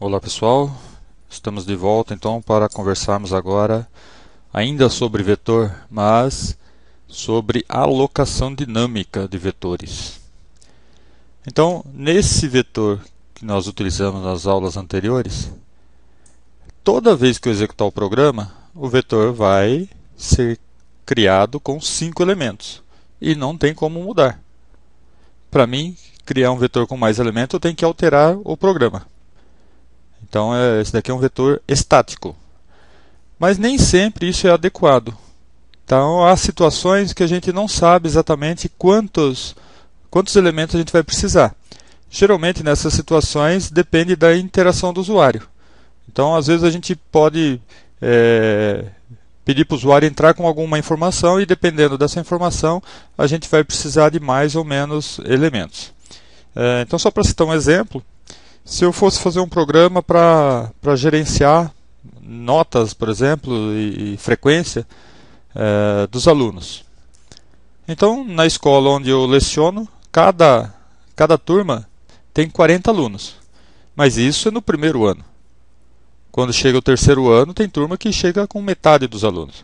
Olá pessoal, estamos de volta então para conversarmos agora ainda sobre vetor, mas sobre alocação dinâmica de vetores. Então, nesse vetor que nós utilizamos nas aulas anteriores, toda vez que eu executar o programa, o vetor vai ser criado com 5 elementos e não tem como mudar. Para mim, criar um vetor com mais elementos, eu tenho que alterar o programa. Então, esse daqui é um vetor estático. Mas nem sempre isso é adequado. Então, há situações que a gente não sabe exatamente quantos elementos a gente vai precisar. Geralmente, nessas situações, depende da interação do usuário. Então, às vezes, a gente pode pedir para o usuário entrar com alguma informação e, dependendo dessa informação, a gente vai precisar de mais ou menos elementos. Então, só para citar um exemplo, se eu fosse fazer um programa para gerenciar notas, por exemplo, e frequência dos alunos. Então, na escola onde eu leciono, cada turma tem 40 alunos. Mas isso é no primeiro ano. Quando chega o terceiro ano, tem turma que chega com metade dos alunos.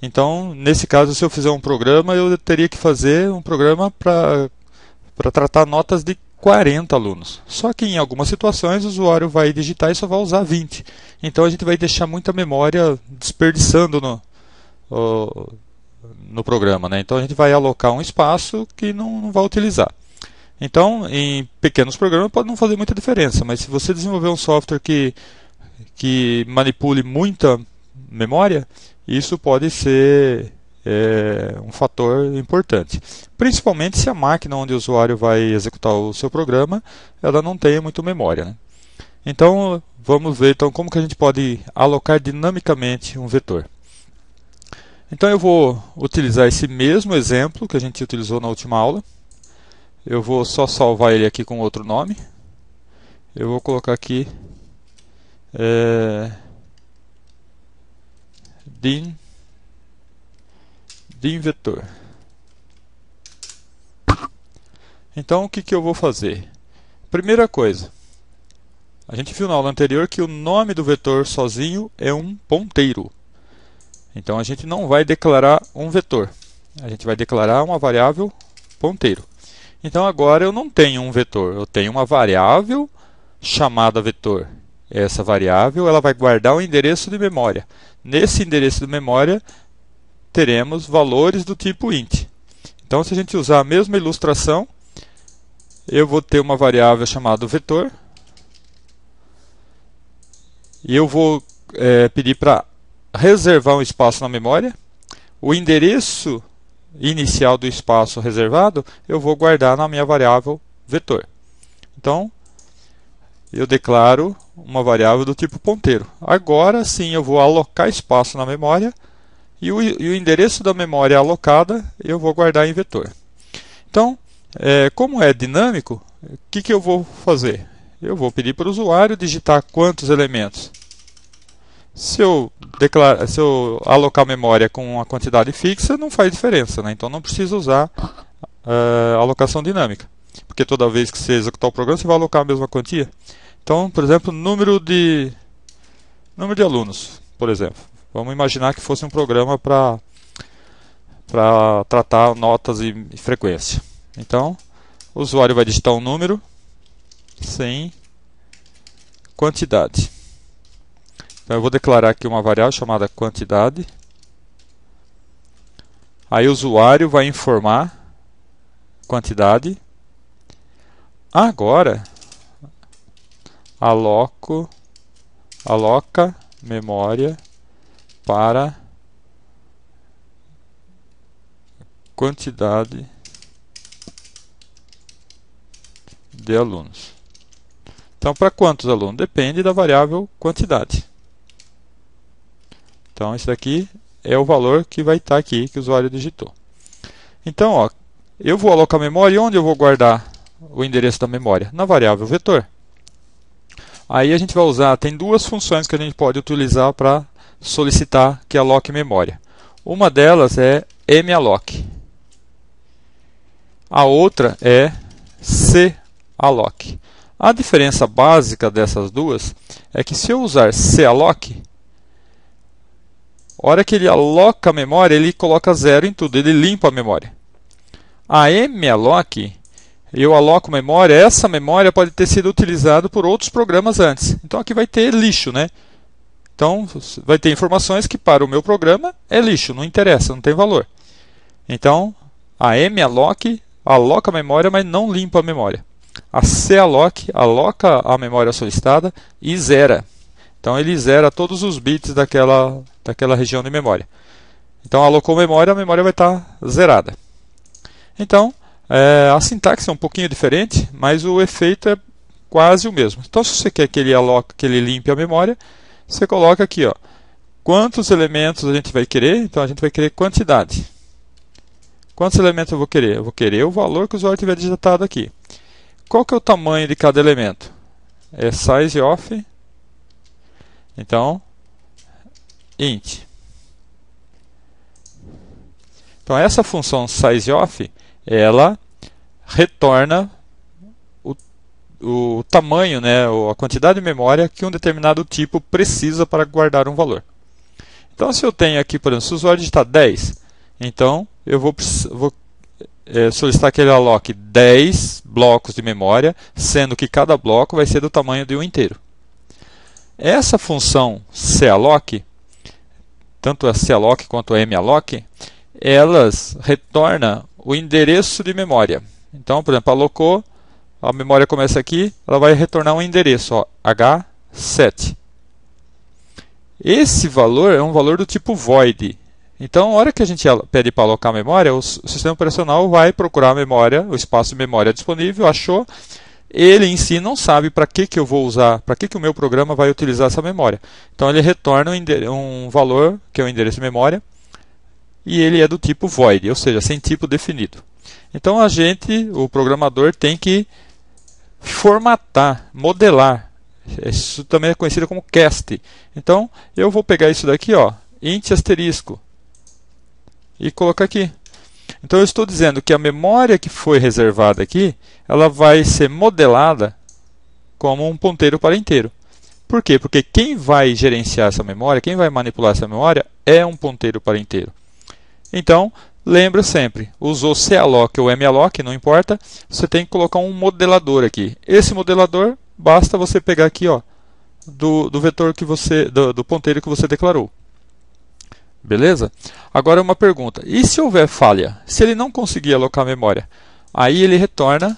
Então, nesse caso, se eu fizer um programa, eu teria que fazer um programa para tratar notas de 40 alunos. Só que em algumas situações o usuário vai digitar e só vai usar 20. Então a gente vai deixar muita memória desperdiçando no programa, né? Então a gente vai alocar um espaço que não vai utilizar. Então, em pequenos programas pode não fazer muita diferença, mas se você desenvolver um software que manipule muita memória, isso pode ser um fator importante. Principalmente se a máquina onde o usuário vai executar o seu programa, ela não tem muito memória, né? Então, vamos ver então, como que a gente pode alocar dinamicamente um vetor. Então, eu vou utilizar esse mesmo exemplo que a gente utilizou na última aula. Eu vou só salvar ele aqui com outro nome. Eu vou colocar aqui dim vetor. Então, o que eu vou fazer? Primeira coisa, a gente viu na aula anterior que o nome do vetor sozinho é um ponteiro. Então, a gente não vai declarar um vetor. A gente vai declarar uma variável ponteiro. Então, agora eu não tenho um vetor. Eu tenho uma variável chamada vetor. Essa variável ela vai guardar um endereço de memória. Nesse endereço de memória, teremos valores do tipo int. Então, se a gente usar a mesma ilustração, eu vou ter uma variável chamada vetor. E eu vou pedir para reservar um espaço na memória. O endereço inicial do espaço reservado, eu vou guardar na minha variável vetor. Então, eu declaro uma variável do tipo ponteiro. Agora sim, eu vou alocar espaço na memória. E o endereço da memória alocada eu vou guardar em vetor. Então, como é dinâmico, o que eu vou fazer? Eu vou pedir para o usuário digitar quantos elementos. Se eu alocar memória com uma quantidade fixa, não faz diferença, né? Então não precisa usar alocação dinâmica. Porque toda vez que você executar o programa, você vai alocar a mesma quantia. Então, por exemplo, número de alunos, por exemplo. Vamos imaginar que fosse um programa para tratar notas e frequência. Então, o usuário vai digitar um número sem quantidade. Então, eu vou declarar aqui uma variável chamada quantidade. Aí o usuário vai informar quantidade. Agora, aloca memória para quantidade de alunos. Então, para quantos alunos? Depende da variável quantidade. Então, esse daqui é o valor que vai estar aqui, que o usuário digitou. Então, eu vou alocar memória e onde eu vou guardar o endereço da memória? Na variável vetor. Aí a gente vai usar, tem duas funções que a gente pode utilizar para solicitar que aloque memória. Uma delas é malloc. A outra é calloc. A diferença básica dessas duas é que se eu usar calloc, a hora que ele aloca a memória, ele coloca zero em tudo, ele limpa a memória. A malloc, eu aloco memória, essa memória pode ter sido utilizada por outros programas antes. Então aqui vai ter lixo, né? Então vai ter informações que para o meu programa é lixo, não interessa, não tem valor. Então a malloc aloca a memória, mas não limpa a memória. A calloc aloca a memória solicitada e zera. Então ele zera todos os bits daquela região de memória. Então alocou memória, a memória vai estar zerada. Então a sintaxe é um pouquinho diferente, mas o efeito é quase o mesmo. Então se você quer que ele aloque, que ele limpe a memória, você coloca aqui, ó, quantos elementos a gente vai querer. Então a gente vai querer quantidade. Quantos elementos eu vou querer? Eu vou querer o valor que o usuário tiver digitado aqui. Qual que é o tamanho de cada elemento? É size of, então, int. Então essa função sizeOf, ela retorna o tamanho, né, ou a quantidade de memória que um determinado tipo precisa para guardar um valor. Então se eu tenho aqui, por exemplo, se o usuário digitar 10, então eu vou solicitar que ele aloque 10 blocos de memória, sendo que cada bloco vai ser do tamanho de um inteiro. Essa função calloc, tanto a calloc quanto a malloc, elas retornam o endereço de memória. Então, por exemplo, alocou, a memória começa aqui, ela vai retornar um endereço, ó, H7. Esse valor é um valor do tipo void. Então, a hora que a gente pede para alocar a memória, o sistema operacional vai procurar a memória, o espaço de memória disponível, achou. Ele em si não sabe para que eu vou usar, para que o meu programa vai utilizar essa memória. Então, ele retorna um valor, que é o endereço de memória, e ele é do tipo void, ou seja, sem tipo definido. Então, o programador, tem que formatar, modelar. Isso também é conhecido como cast. Então, eu vou pegar isso daqui, ó, int asterisco, e colocar aqui. Então eu estou dizendo que a memória que foi reservada aqui, ela vai ser modelada como um ponteiro para inteiro. Por quê? Porque quem vai gerenciar essa memória, quem vai manipular essa memória, é um ponteiro para inteiro. Então, lembra sempre, usou calloc ou malloc, não importa, você tem que colocar um modelador aqui. Esse modelador, basta você pegar aqui, ó, do vetor que do ponteiro que você declarou. Beleza? Agora uma pergunta. E se houver falha? Se ele não conseguir alocar a memória? Aí ele retorna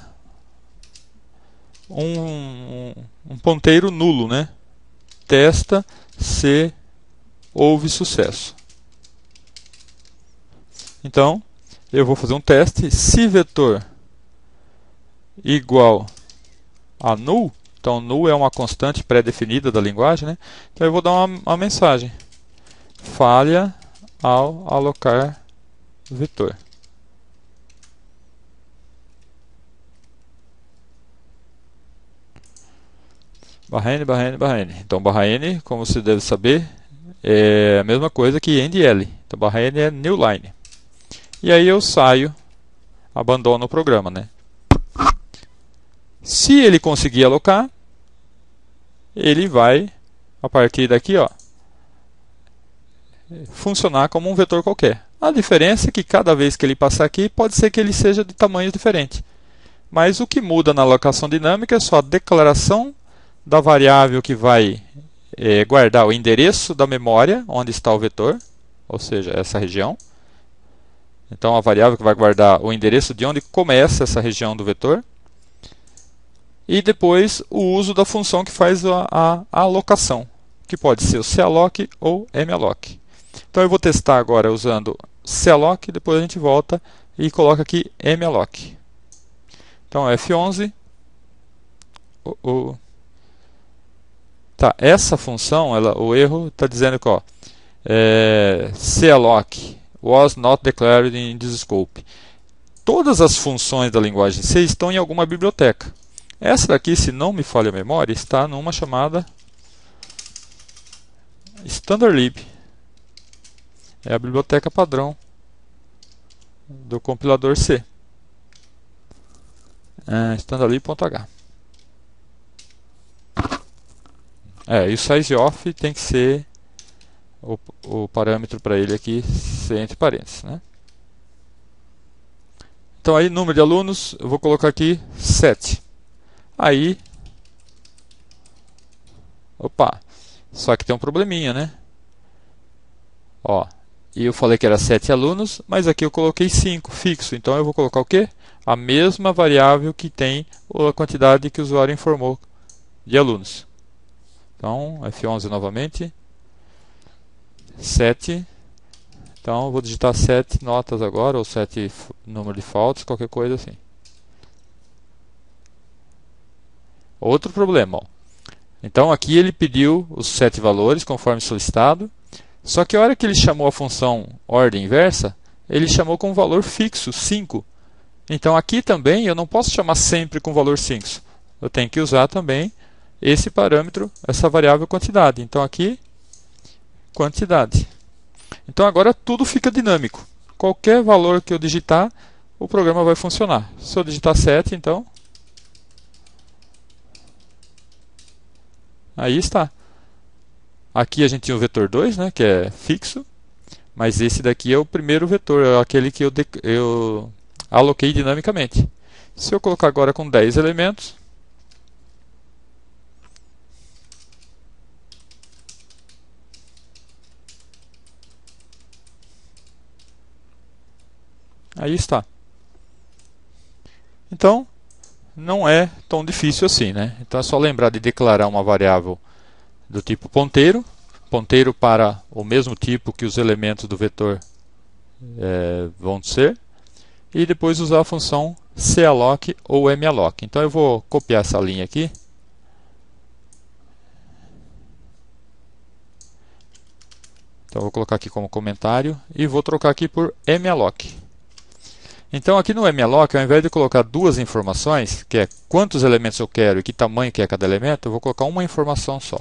um ponteiro nulo, né? Testa se houve sucesso. Então, eu vou fazer um teste. Se vetor igual a null, então null é uma constante pré-definida da linguagem, né? Então eu vou dar uma mensagem. Falha ao alocar vetor. /n. Então, /n, como você deve saber, é a mesma coisa que endl. Então, /n é new line. E aí eu saio, abandono o programa, né? Se ele conseguir alocar, ele vai, a partir daqui, ó, funcionar como um vetor qualquer. A diferença é que cada vez que ele passar aqui, pode ser que ele seja de tamanho diferente. Mas o que muda na alocação dinâmica é só a declaração da variável que vai guardar o endereço da memória, onde está o vetor, ou seja, essa região. Então a variável que vai guardar o endereço de onde começa essa região do vetor. E depois o uso da função que faz a alocação, que pode ser o calloc ou malloc. Então eu vou testar agora usando calloc, depois a gente volta e coloca aqui malloc. Então F11. Tá, essa função, o erro está dizendo que, ó, calloc was not declared in this scope. Todas as funções da linguagem C estão em alguma biblioteca. Essa daqui, se não me falha a memória, está numa chamada standardlib. É a biblioteca padrão do compilador C. Standardlib.h. E o size off tem que ser o parâmetro para ele aqui ser entre parênteses, né? Então aí, número de alunos, eu vou colocar aqui 7. Aí, opa, só que tem um probleminha, né? Ó, e eu falei que era 7 alunos, mas aqui eu coloquei 5, fixo. Então eu vou colocar o quê? A mesma variável que tem a quantidade que o usuário informou de alunos. Então, F11 novamente, 7. Então, eu vou digitar 7 notas agora, ou 7 número de faltas, qualquer coisa assim. Outro problema, ó. Então, aqui ele pediu os 7 valores, conforme solicitado. Só que a hora que ele chamou a função ordem inversa, ele chamou com um valor fixo, 5. Então, aqui também eu não posso chamar sempre com valor 5. Eu tenho que usar também esse parâmetro, essa variável quantidade. Então, aqui, quantidade. Então agora tudo fica dinâmico. Qualquer valor que eu digitar, o programa vai funcionar. Se eu digitar 7, então, aí está. Aqui a gente tinha o vetor 2, né, que é fixo, mas esse daqui é o primeiro vetor, é aquele que eu aloquei dinamicamente. Se eu colocar agora com 10 elementos, aí está. Então, não é tão difícil assim, né? Então é só lembrar de declarar uma variável do tipo ponteiro, ponteiro para o mesmo tipo que os elementos do vetor vão ser, e depois usar a função calloc ou malloc. Então eu vou copiar essa linha aqui. Então eu vou colocar aqui como comentário e vou trocar aqui por malloc. Então aqui no malloc, ao invés de colocar duas informações, que é quantos elementos eu quero e que tamanho que é cada elemento, eu vou colocar uma informação só.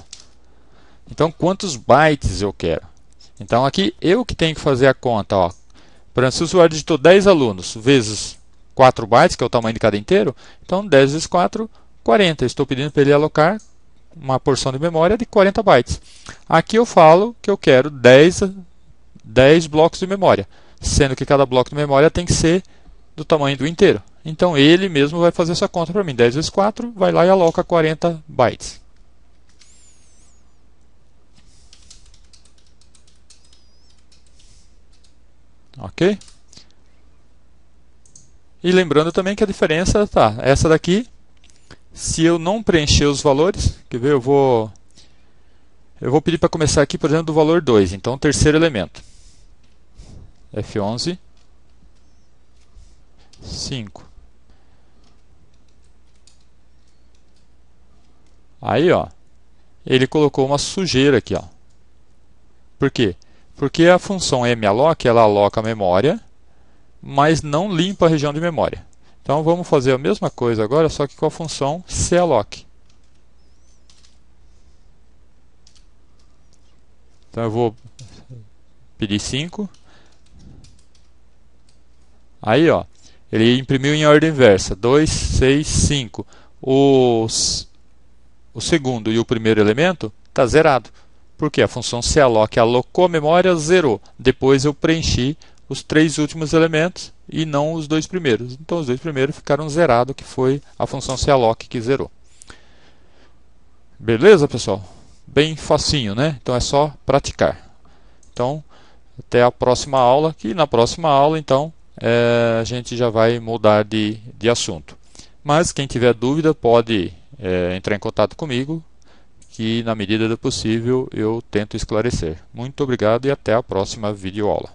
Então quantos bytes eu quero. Então aqui eu que tenho que fazer a conta. Ó. Por exemplo, se o usuário digitou 10 alunos vezes 4 bytes, que é o tamanho de cada inteiro, então 10 vezes 4, 40. Eu estou pedindo para ele alocar uma porção de memória de 40 bytes. Aqui eu falo que eu quero 10 blocos de memória, sendo que cada bloco de memória tem que ser do tamanho do inteiro. Então ele mesmo vai fazer essa conta para mim. 10 vezes 4, vai lá e aloca 40 bytes. Ok? E lembrando também que a diferença está, essa daqui, se eu não preencher os valores, quer ver, eu vou pedir para começar aqui, por exemplo, do valor 2, então o terceiro elemento. F11, 5. Aí, ó, ele colocou uma sujeira aqui, ó. Por quê? Porque a função malloc, ela aloca a memória, mas não limpa a região de memória. Então vamos fazer a mesma coisa agora, só que com a função calloc. Então eu vou pedir 5. Aí, ó, ele imprimiu em ordem inversa, 2, 6, 5. O segundo e o primeiro elemento está zerado. Porque a função calloc alocou a memória, zerou. Depois eu preenchi os 3 últimos elementos e não os 2 primeiros. Então os 2 primeiros ficaram zerados, que foi a função calloc que zerou. Beleza, pessoal? Bem facinho, né? Então é só praticar. Então, até a próxima aula, que na próxima aula, então, a gente já vai mudar de assunto. Mas quem tiver dúvida pode entrar em contato comigo, que na medida do possível eu tento esclarecer. Muito obrigado e até a próxima videoaula.